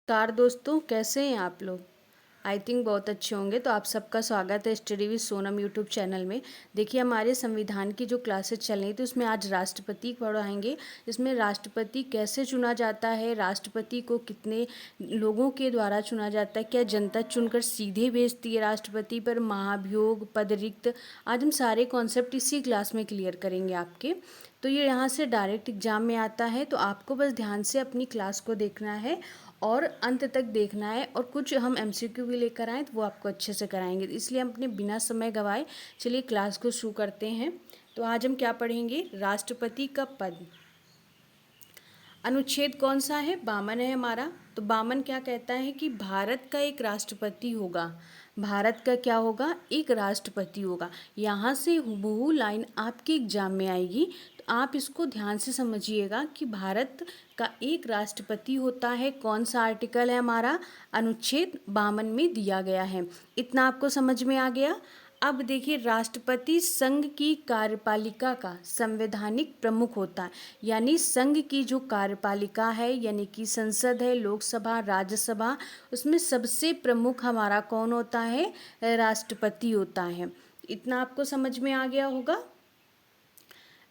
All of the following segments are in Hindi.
कार दोस्तों, कैसे हैं आप लोग। आई थिंक बहुत अच्छे होंगे। तो आप सबका स्वागत है study with Sonam YouTube channel में। देखिए, हमारे संविधान की जो क्लासेस चल रही थी उसमें आज राष्ट्रपति पढ़ाएंगे। इसमें राष्ट्रपति कैसे चुना जाता है, राष्ट्रपति को कितने लोगों के द्वारा चुना जाता है, क्या जनता चुनकर सीधे भेजती है राष्ट्रपति पर, महाभियोग, पद रिक्त, आज हम सारे कॉन्सेप्ट इसी क्लास में क्लियर करेंगे आपके। तो ये यहाँ से डायरेक्ट एग्जाम में आता है, तो आपको बस ध्यान से अपनी क्लास को देखना है और अंत तक देखना है। और कुछ हम एमसीक्यू भी लेकर आए तो वो आपको अच्छे से कराएंगे, इसलिए हम अपने बिना समय गवाए चलिए क्लास को शुरू करते हैं। तो आज हम क्या पढ़ेंगे, राष्ट्रपति का पद। अनुच्छेद कौन सा है, 52 है हमारा। तो 52 क्या कहता है कि भारत का एक राष्ट्रपति होगा। भारत का क्या होगा, एक राष्ट्रपति होगा। यहाँ से हुबहू लाइन आपके एग्जाम में आएगी, तो आप इसको ध्यान से समझिएगा कि भारत का एक राष्ट्रपति होता है। कौन सा आर्टिकल है हमारा, अनुच्छेद 52 में दिया गया है। इतना आपको समझ में आ गया। अब देखिए, राष्ट्रपति संघ की कार्यपालिका का संवैधानिक प्रमुख होता है। यानी संघ की जो कार्यपालिका है, यानी कि संसद है, लोकसभा, राज्यसभा, उसमें सबसे प्रमुख हमारा कौन होता है, राष्ट्रपति होता है। इतना आपको समझ में आ गया होगा।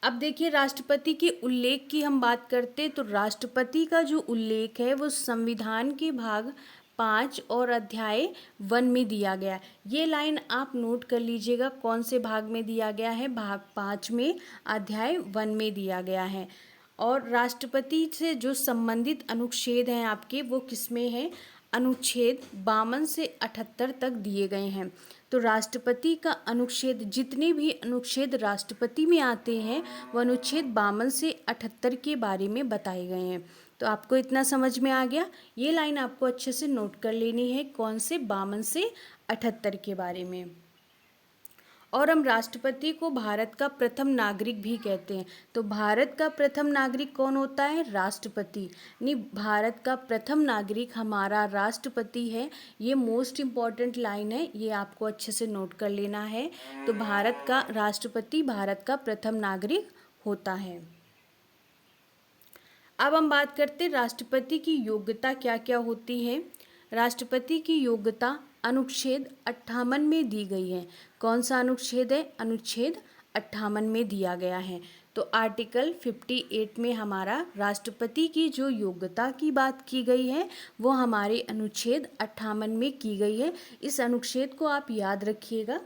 अब देखिए, राष्ट्रपति के उल्लेख की हम बात करते तो राष्ट्रपति का जो उल्लेख है वो संविधान के भाग 5 और अध्याय 1 में दिया गया है। ये लाइन आप नोट कर लीजिएगा, कौन से भाग में दिया गया है, भाग 5 में, अध्याय 1 में दिया गया है। और राष्ट्रपति से जो संबंधित अनुच्छेद हैं आपके, वो किसमें हैं, अनुच्छेद 52 से 78 तक दिए गए हैं। तो राष्ट्रपति का अनुच्छेद, जितने भी अनुच्छेद राष्ट्रपति में आते हैं वो अनुच्छेद 52 से 78 के बारे में बताए गए हैं। तो आपको इतना समझ में आ गया। ये लाइन आपको अच्छे से नोट कर लेनी है, कौन से, 52 से 78 के बारे में। और हम राष्ट्रपति को भारत का प्रथम नागरिक भी कहते हैं। तो भारत का प्रथम नागरिक कौन होता है, राष्ट्रपति। नहीं, भारत का प्रथम नागरिक हमारा राष्ट्रपति है। ये मोस्ट इम्पॉर्टेंट लाइन है, ये आपको अच्छे से नोट कर लेना है। तो भारत का राष्ट्रपति भारत का प्रथम नागरिक होता है। अब हम बात करते हैं राष्ट्रपति की योग्यता क्या क्या होती है। राष्ट्रपति की योग्यता अनुच्छेद 58 में दी गई है। कौन सा अनुच्छेद है, अनुच्छेद 58 में दिया गया है। तो आर्टिकल 58 में हमारा राष्ट्रपति की जो योग्यता की बात की गई है वो हमारे अनुच्छेद 58 में की गई है। इस अनुच्छेद को आप याद रखिएगा।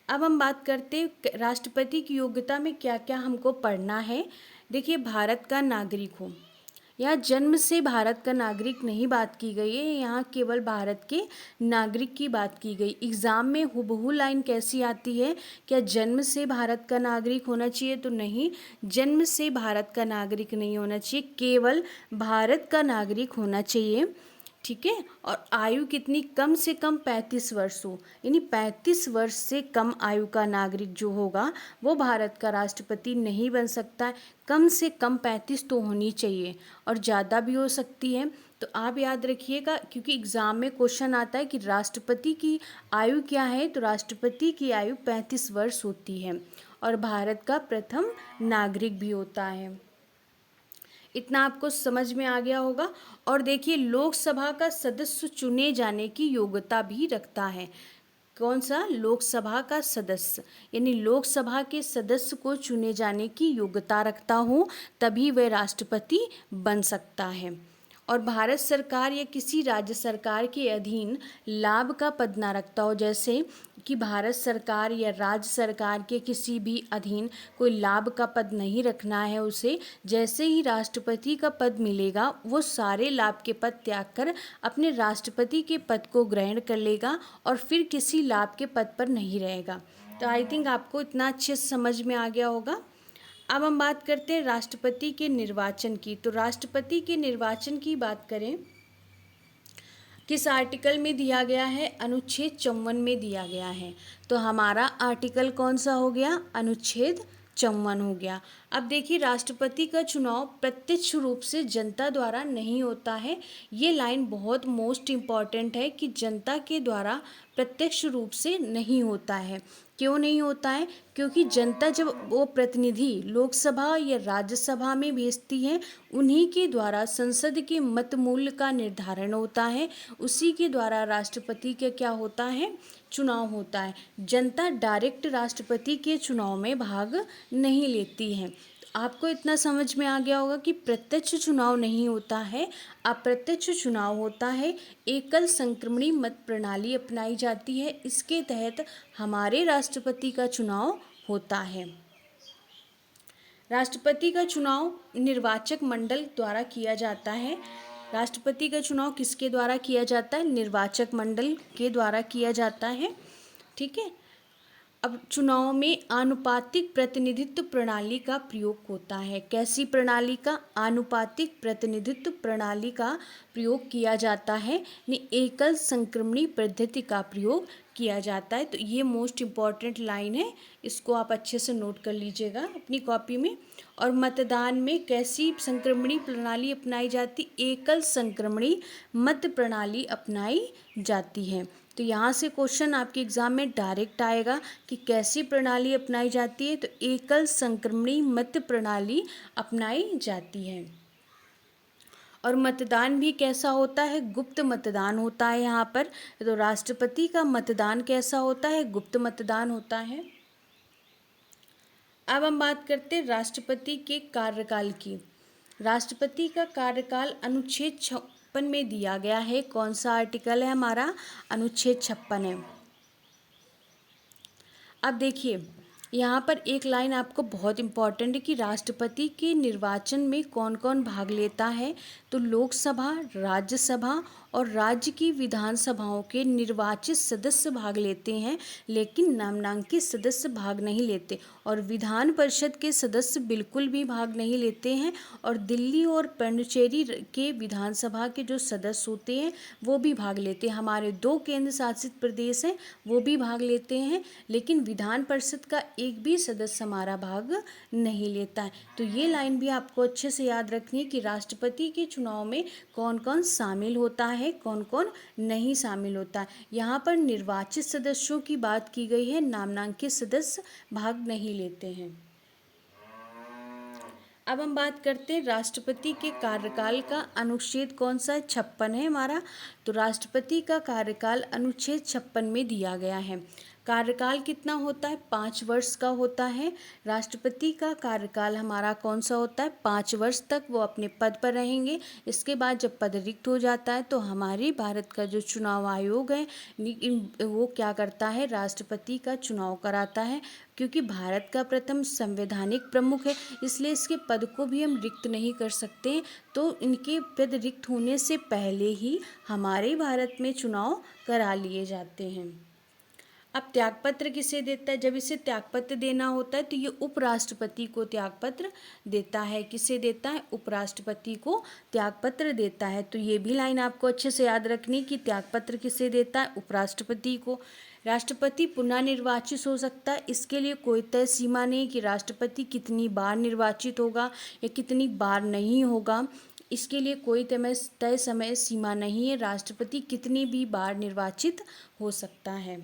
अब हम बात करते राष्ट्रपति की योग्यता में क्या क्या हमको पढ़ना है। देखिए, भारत का नागरिक हो, यहाँ जन्म से भारत का नागरिक नहीं बात की गई है, यहाँ केवल भारत के नागरिक की बात की गई। एग्ज़ाम में हुबहू लाइन कैसी आती है, क्या जन्म से भारत का नागरिक होना चाहिए, तो नहीं, जन्म से भारत का नागरिक नहीं होना चाहिए, केवल भारत का नागरिक होना चाहिए। ठीक है। और आयु कितनी, कम से कम 35 वर्ष हो, यानी 35 वर्ष से कम आयु का नागरिक जो होगा वो भारत का राष्ट्रपति नहीं बन सकता है। कम से कम 35 तो होनी चाहिए, और ज़्यादा भी हो सकती है। तो आप याद रखिएगा, क्योंकि एग्ज़ाम में क्वेश्चन आता है कि राष्ट्रपति की आयु क्या है, तो राष्ट्रपति की आयु 35 वर्ष होती है, और भारत का प्रथम नागरिक भी होता है। इतना आपको समझ में आ गया होगा। और देखिए, लोकसभा का सदस्य चुने जाने की योग्यता भी रखता है। कौन सा, लोकसभा का सदस्य, यानी लोकसभा के सदस्य को चुने जाने की योग्यता रखता हो तभी वह राष्ट्रपति बन सकता है। और भारत सरकार या किसी राज्य सरकार के अधीन लाभ का पद ना रखता हो, जैसे कि भारत सरकार या राज्य सरकार के किसी भी अधीन कोई लाभ का पद नहीं रखना है उसे। जैसे ही राष्ट्रपति का पद मिलेगा वो सारे लाभ के पद त्याग कर अपने राष्ट्रपति के पद को ग्रहण कर लेगा और फिर किसी लाभ के पद पर नहीं रहेगा। तो आई थिंक आपको इतना अच्छे से समझ में आ गया होगा। अब हम बात करते हैं राष्ट्रपति के निर्वाचन की। तो राष्ट्रपति के निर्वाचन की बात करें, किस आर्टिकल में दिया गया है, अनुच्छेद 54 में दिया गया है। तो हमारा आर्टिकल कौन सा हो गया, अनुच्छेद 54 हो गया। अब देखिए, राष्ट्रपति का चुनाव प्रत्यक्ष रूप से जनता द्वारा नहीं होता है। ये लाइन बहुत मोस्ट इम्पॉर्टेंट है कि जनता के द्वारा प्रत्यक्ष रूप से नहीं होता है। क्यों नहीं होता है? क्योंकि जनता जब वो प्रतिनिधि लोकसभा या राज्यसभा में भेजती है, उन्हीं के द्वारा संसद के मत मूल्य का निर्धारण होता है, उसी के द्वारा राष्ट्रपति का क्या होता है? चुनाव होता है। जनता डायरेक्ट राष्ट्रपति के चुनाव में भाग नहीं लेती है। आपको इतना समझ में आ गया होगा कि प्रत्यक्ष चुनाव नहीं होता है, अप्रत्यक्ष चुनाव होता है। एकल संक्रमणी मत प्रणाली अपनाई जाती है, इसके तहत हमारे राष्ट्रपति का चुनाव होता है। राष्ट्रपति का चुनाव निर्वाचक मंडल द्वारा किया जाता है। राष्ट्रपति का चुनाव किसके द्वारा किया जाता है? निर्वाचक मंडल के द्वारा किया जाता है। ठीक है। अब चुनाव में आनुपातिक प्रतिनिधित्व प्रणाली का प्रयोग होता है। कैसी प्रणाली का? आनुपातिक प्रतिनिधित्व प्रणाली का प्रयोग किया जाता है, एकल संक्रमणी पद्धति का प्रयोग किया जाता है। तो ये मोस्ट इम्पॉर्टेंट लाइन है, इसको आप अच्छे से नोट कर लीजिएगा अपनी कॉपी में। और मतदान में कैसी संक्रमणी प्रणाली अपनाई जाती? एकल संक्रमणी मत प्रणाली अपनाई जाती है। तो यहाँ से क्वेश्चन आपके एग्जाम में डायरेक्ट आएगा कि कैसी प्रणाली अपनाई जाती है? तो एकल संक्रमणी मत प्रणाली अपनाई जाती है। और मतदान भी कैसा होता है? गुप्त मतदान होता है यहाँ पर। तो राष्ट्रपति का मतदान कैसा होता है? गुप्त मतदान होता है। अब हम बात करते हैं राष्ट्रपति के कार्यकाल की। राष्ट्रपति का कार्यकाल अनुच्छेद 56 में दिया गया है। कौन सा आर्टिकल है हमारा? अनुच्छेद 56 है। अब देखिए यहाँ पर एक लाइन आपको बहुत इम्पॉर्टेंट है कि राष्ट्रपति के निर्वाचन में कौन कौन भाग लेता है। तो लोकसभा, राज्यसभा और राज्य की विधानसभाओं के निर्वाचित सदस्य भाग लेते हैं, लेकिन नामांकित सदस्य भाग नहीं लेते। और विधान परिषद के सदस्य बिल्कुल भी भाग नहीं लेते हैं। और दिल्ली और पुडुचेरी के विधानसभा के जो सदस्य होते हैं वो भी भाग लेते हैं। हमारे 2 केंद्र शासित प्रदेश हैं वो भी भाग लेते हैं, लेकिन विधान परिषद का एक भी सदस्य हमारा भाग नहीं लेता है। तो ये लाइन भी आपको अच्छे से याद रखनी है कि राष्ट्रपति के चुनाव में कौन कौन शामिल होता है, कौन कौन नहीं शामिल होता है। यहाँ पर निर्वाचित सदस्यों की बात की गई है, नामांकित सदस्य भाग नहीं लेते हैं। अब हम बात करते हैं राष्ट्रपति के कार्यकाल का अनुच्छेद कौन सा है? 56 है हमारा। तो राष्ट्रपति का कार्यकाल अनुच्छेद 56 में दिया गया है। कार्यकाल कितना होता है? 5 वर्ष का होता है। राष्ट्रपति का कार्यकाल हमारा कौन सा होता है? 5 वर्ष तक वो अपने पद पर रहेंगे। इसके बाद जब पद रिक्त हो जाता है तो हमारे भारत का जो चुनाव आयोग है वो क्या करता है? राष्ट्रपति का चुनाव कराता है। क्योंकि भारत का प्रथम संवैधानिक प्रमुख है, इसलिए इसके पद को भी हम रिक्त नहीं कर सकते। तो इनके पद रिक्त होने से पहले ही हमारे भारत में चुनाव करा लिए जाते हैं। अब त्यागपत्र किसे देता है? जब इसे त्यागपत्र देना होता है तो ये उपराष्ट्रपति को त्यागपत्र देता है। किसे देता है? उपराष्ट्रपति को त्यागपत्र देता है। तो ये भी लाइन आपको अच्छे से याद रखनी कि त्यागपत्र किसे देता है? उपराष्ट्रपति को। राष्ट्रपति पुनः निर्वाचित हो सकता है, इसके लिए कोई तय सीमा नहीं कि राष्ट्रपति कितनी बार निर्वाचित होगा या कितनी बार नहीं होगा। इसके लिए कोई तय समय सीमा नहीं है। राष्ट्रपति कितनी भी बार निर्वाचित हो सकता है।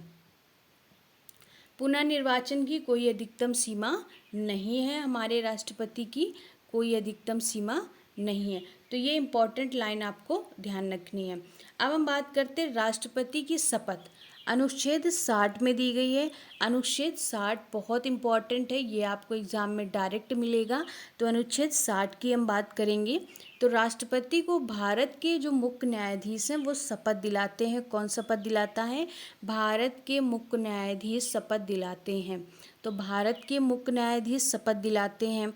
पुनर्निर्वाचन की कोई अधिकतम सीमा नहीं है। हमारे राष्ट्रपति की कोई अधिकतम सीमा नहीं है। तो ये इम्पॉर्टेंट लाइन आपको ध्यान रखनी है। अब हम बात करते हैं राष्ट्रपति की शपथ। अनुच्छेद 60 में दी गई है। अनुच्छेद 60 बहुत इम्पॉर्टेंट है, ये आपको एग्जाम में डायरेक्ट मिलेगा। तो अनुच्छेद 60 की हम बात करेंगे। तो राष्ट्रपति को भारत के जो मुख्य न्यायाधीश हैं वो शपथ दिलाते हैं। कौन शपथ दिलाता है? भारत के मुख्य न्यायाधीश शपथ दिलाते हैं। तो भारत के मुख्य न्यायाधीश शपथ दिलाते हैं।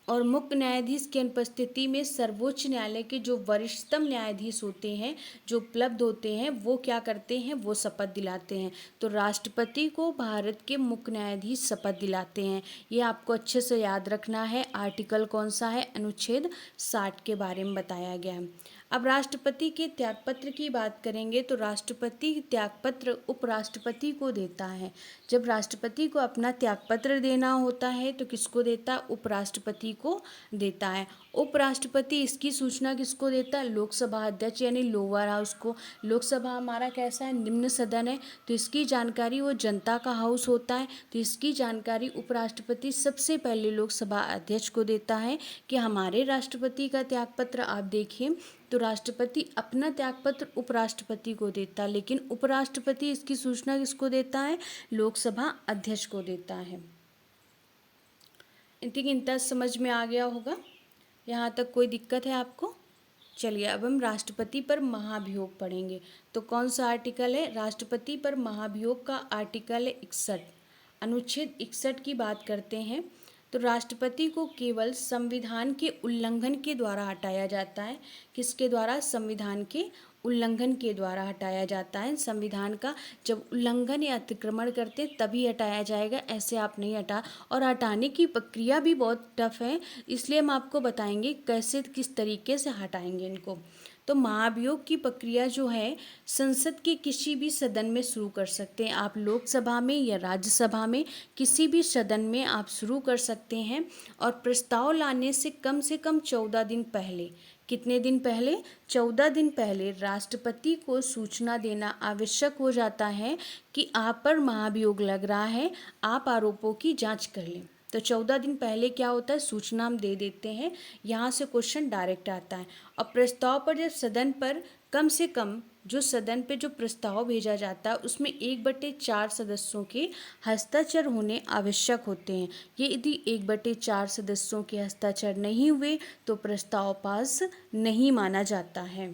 और मुख्य न्यायाधीश की अनुपस्थिति में सर्वोच्च न्यायालय के जो वरिष्ठतम न्यायाधीश होते हैं, जो उपलब्ध होते हैं, वो क्या करते हैं? वो शपथ दिलाते हैं। तो राष्ट्रपति को भारत के मुख्य न्यायाधीश शपथ दिलाते हैं। ये आपको अच्छे से याद रखना है। आर्टिकल कौन सा है? अनुच्छेद 60 के बारे में बताया गया है। अब राष्ट्रपति के त्यागपत्र की बात करेंगे तो राष्ट्रपति त्यागपत्र उपराष्ट्रपति को देता है। जब राष्ट्रपति को अपना त्यागपत्र देना होता है तो किसको देता है? उपराष्ट्रपति को देता है। उपराष्ट्रपति इसकी सूचना किसको देता है? लोकसभा अध्यक्ष यानी लोअर हाउस को। लोकसभा हमारा कैसा है? निम्न सदन है, तो इसकी जानकारी वो जनता का हाउस होता है, तो इसकी जानकारी उपराष्ट्रपति सबसे पहले लोकसभा अध्यक्ष को देता है कि हमारे राष्ट्रपति का त्यागपत्र आप देखिए। तो राष्ट्रपति अपना त्यागपत्र उपराष्ट्रपति को देता है, लेकिन उपराष्ट्रपति इसकी सूचना किसको देता है? लोकसभा अध्यक्ष को देता है। इतना समझ में आ गया होगा? यहाँ तक कोई दिक्कत है आपको? चलिए अब हम राष्ट्रपति पर महाभियोग पढ़ेंगे। तो कौन सा आर्टिकल है? राष्ट्रपति पर महाभियोग का आर्टिकल है 61। अनुच्छेद 61 की बात करते हैं। तो राष्ट्रपति को केवल संविधान के उल्लंघन के द्वारा हटाया जाता है। किसके द्वारा? संविधान के उल्लंघन के द्वारा हटाया जाता है। संविधान का जब उल्लंघन या अतिक्रमण करते तभी हटाया जाएगा, ऐसे आप नहीं हटा। और हटाने की प्रक्रिया भी बहुत टफ है, इसलिए हम आपको बताएंगे कैसे किस तरीके से हटाएंगे इनको। तो महाभियोग की प्रक्रिया जो है संसद के किसी भी सदन में शुरू कर सकते हैं आप। लोकसभा में या राज्यसभा में किसी भी सदन में आप शुरू कर सकते हैं। और प्रस्ताव लाने से कम 14 दिन पहले, कितने दिन पहले? 14 दिन पहले राष्ट्रपति को सूचना देना आवश्यक हो जाता है कि आप पर महाभियोग लग रहा है, आप आरोपों की जांच कर लें। तो 14 दिन पहले क्या होता है? सूचना हम दे देते हैं। यहाँ से क्वेश्चन डायरेक्ट आता है। और प्रस्ताव पर जब सदन पर कम से कम जो सदन पे जो प्रस्ताव भेजा जाता है उसमें 1/4 सदस्यों के हस्ताक्षर होने आवश्यक होते हैं। ये यदि 1/4 सदस्यों के हस्ताक्षर नहीं हुए तो प्रस्ताव पास नहीं माना जाता है।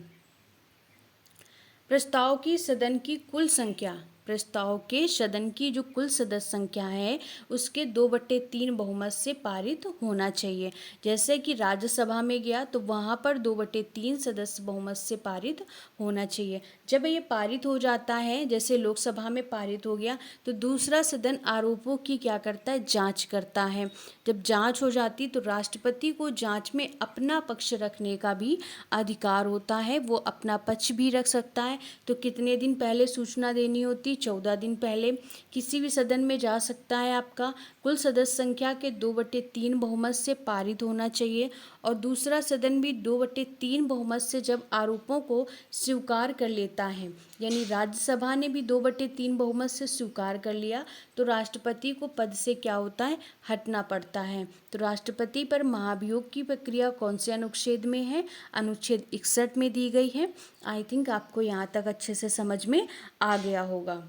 प्रस्ताव की सदन की कुल संख्या, प्रस्ताव के सदन की जो कुल सदस्य संख्या है उसके 2/3 बहुमत से पारित होना चाहिए। जैसे कि राज्यसभा में गया तो वहाँ पर 2/3 सदस्य बहुमत से पारित होना चाहिए। जब ये पारित हो जाता है, जैसे लोकसभा में पारित हो गया, तो दूसरा सदन आरोपों की क्या करता है? जांच करता है। जब जांच हो जाती तो राष्ट्रपति को जांच में अपना पक्ष रखने का भी अधिकार होता है, वो अपना पक्ष भी रख सकता है। तो कितने दिन पहले सूचना देनी होती? 14 दिन पहले। किसी भी सदन में जा सकता है आपका, कुल सदस्य संख्या के 2/3 बहुमत से पारित होना चाहिए। और दूसरा सदन भी 2/3 बहुमत से जब आरोपों को स्वीकार कर लेता है, यानी राज्यसभा ने भी 2/3 बहुमत से स्वीकार कर लिया, तो राष्ट्रपति को पद से क्या होता है? हटना पड़ता है। तो राष्ट्रपति पर महाभियोग की प्रक्रिया कौन से अनुच्छेद में है? अनुच्छेद 61 में दी गई है। आई थिंक आपको यहाँ तक अच्छे से समझ में आ गया होगा।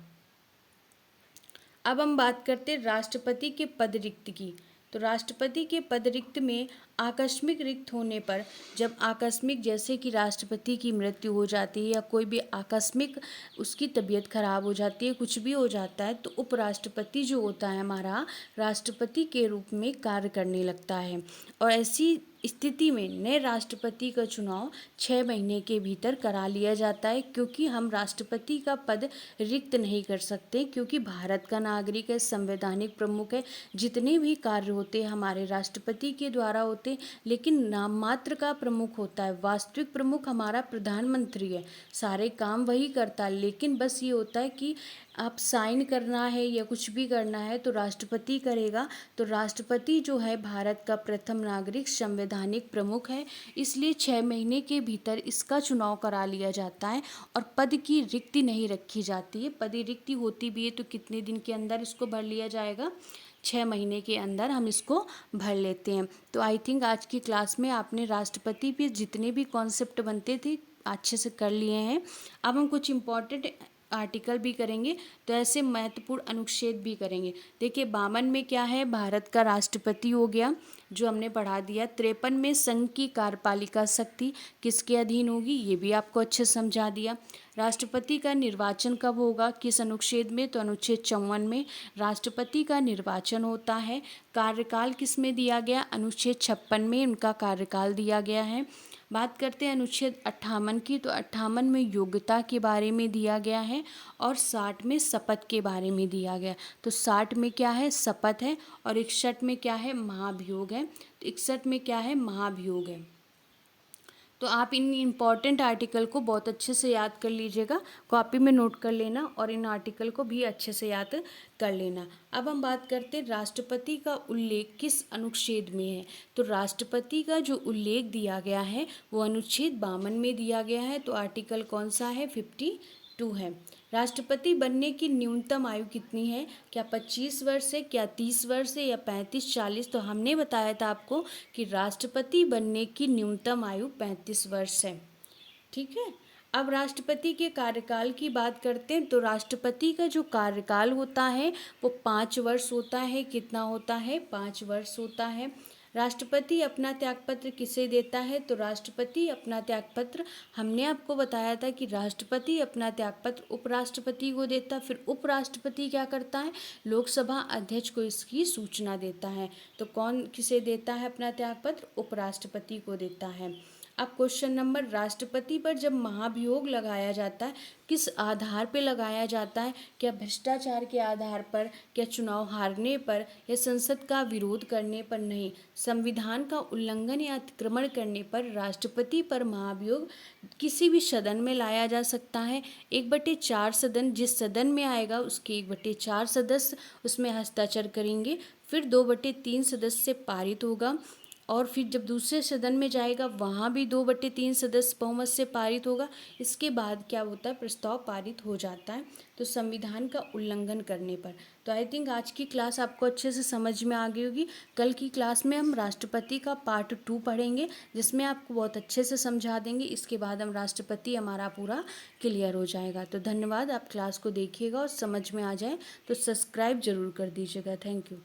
अब हम बात करते हैं राष्ट्रपति के पद रिक्त की। तो राष्ट्रपति के पद रिक्त में आकस्मिक रिक्त होने पर, जब आकस्मिक जैसे कि राष्ट्रपति की मृत्यु हो जाती है या कोई भी आकस्मिक उसकी तबीयत खराब हो जाती है, कुछ भी हो जाता है, तो उपराष्ट्रपति जो होता है हमारा राष्ट्रपति के रूप में कार्य करने लगता है। और ऐसी स्थिति में नए राष्ट्रपति का चुनाव 6 महीने के भीतर करा लिया जाता है, क्योंकि हम राष्ट्रपति का पद रिक्त नहीं कर सकते, क्योंकि भारत का नागरिक है, संवैधानिक प्रमुख है। जितने भी कार्य होते हैं हमारे राष्ट्रपति के द्वारा होते, लेकिन नाम मात्र का प्रमुख होता है। वास्तविक प्रमुख हमारा प्रधानमंत्री है, सारे काम वही करता है, लेकिन बस ये होता है कि आप साइन करना है या कुछ भी करना है तो राष्ट्रपति करेगा। तो राष्ट्रपति जो है भारत का प्रथम नागरिक संवैधानिक प्रमुख है, इसलिए 6 महीने के भीतर इसका चुनाव करा लिया जाता है और पद की रिक्ति नहीं रखी जाती है। पद रिक्ति होती भी है तो कितने दिन के अंदर इसको भर लिया जाएगा? 6 महीने के अंदर हम इसको भर लेते हैं। तो आई थिंक आज की क्लास में आपने राष्ट्रपति पे जितने भी कॉन्सेप्ट बनते थे अच्छे से कर लिए हैं। अब हम कुछ इम्पॉर्टेंट आर्टिकल भी करेंगे, तो ऐसे महत्वपूर्ण अनुच्छेद भी करेंगे। देखिए 52 में क्या है? भारत का राष्ट्रपति हो गया, जो हमने पढ़ा दिया। 53 में संघ की कार्यपालिका शक्ति किसके अधीन होगी, ये भी आपको अच्छे समझा दिया। राष्ट्रपति का निर्वाचन कब होगा, किस अनुच्छेद में? तो अनुच्छेद 54 में राष्ट्रपति का निर्वाचन होता है। कार्यकाल किस में दिया गया? अनुच्छेद 56 में उनका कार्यकाल दिया गया है। बात करते हैं अनुच्छेद 58 की, तो 58 में योग्यता के बारे में दिया गया है और 60 में शपथ के बारे में दिया गया। तो 60 में क्या है? शपथ है। और 61 में क्या है? महाभियोग है। तो 61 में क्या है? महाभियोग है। तो आप इन इम्पॉर्टेंट आर्टिकल को बहुत अच्छे से याद कर लीजिएगा, कॉपी में नोट कर लेना और इन आर्टिकल को भी अच्छे से याद कर लेना। अब हम बात करते हैं राष्ट्रपति का उल्लेख किस अनुच्छेद में है। तो राष्ट्रपति का जो उल्लेख दिया गया है वो अनुच्छेद 52 में दिया गया है। तो आर्टिकल कौन सा है? 52 है। राष्ट्रपति बनने की न्यूनतम आयु कितनी है? क्या 25 वर्ष है, क्या 30 वर्ष है, या 35-40? तो हमने बताया था आपको कि राष्ट्रपति बनने की न्यूनतम आयु 35 वर्ष है। ठीक है। अब राष्ट्रपति के कार्यकाल की बात करते हैं। तो राष्ट्रपति का जो कार्यकाल होता है वो 5 वर्ष होता है। कितना होता है? 5 वर्ष होता है। राष्ट्रपति अपना त्यागपत्र किसे देता है? तो राष्ट्रपति अपना त्यागपत्र, हमने आपको बताया था कि राष्ट्रपति अपना त्यागपत्र उपराष्ट्रपति को देता, फिर उपराष्ट्रपति क्या करता है? लोकसभा अध्यक्ष को इसकी सूचना देता है। तो कौन किसे देता है अपना त्यागपत्र? उपराष्ट्रपति को देता है। अब क्वेश्चन नंबर, राष्ट्रपति पर जब महाभियोग लगाया जाता है किस आधार पर लगाया जाता है? क्या भ्रष्टाचार के आधार पर, क्या चुनाव हारने पर, या संसद का विरोध करने पर? नहीं, संविधान का उल्लंघन या अतिक्रमण करने पर राष्ट्रपति पर महाभियोग किसी भी सदन में लाया जा सकता है। 1/4 सदन, जिस सदन में आएगा उसके 1/4 सदस्य उसमें हस्ताक्षर करेंगे, फिर 2/3 सदस्य पारित होगा, और फिर जब दूसरे सदन में जाएगा वहाँ भी 2/3 सदस्य बहुमत से पारित होगा। इसके बाद क्या होता है? प्रस्ताव पारित हो जाता है। तो संविधान का उल्लंघन करने पर। तो आई थिंक आज की क्लास आपको अच्छे से समझ में आ गई होगी। कल की क्लास में हम राष्ट्रपति का पार्ट 2 पढ़ेंगे, जिसमें आपको बहुत अच्छे से समझा देंगे। इसके बाद हम राष्ट्रपति हमारा पूरा क्लियर हो जाएगा। तो धन्यवाद, आप क्लास को देखिएगा और समझ में आ जाए तो सब्सक्राइब जरूर कर दीजिएगा। Thank you.